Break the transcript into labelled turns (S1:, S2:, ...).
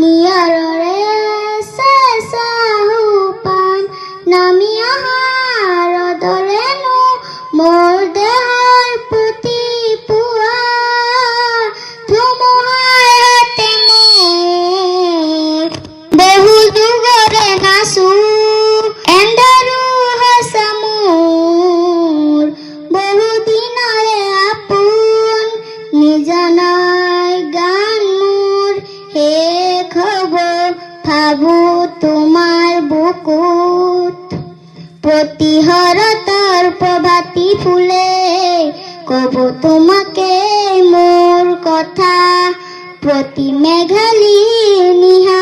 S1: নিয়াৰৰে চেঁচা সোপান নামি অহাৰ দৰেনো মোৰ দেহৰ প্ৰতি পুৱা ধুমুহাৰ হাতে মোৰ বহু যুগৰে নাচো এন্ধাৰো সঁচা মোৰ বহু দিনৰে আপোন নিজানাই গান মোৰ শেষ হ'ব ভাবো তোমাৰ বুকুত প্ৰতিহৰতৰ প্ৰভাতী ফুলে কব তোমাকে মোৰ কথা প্ৰতি মেঘালী নিহা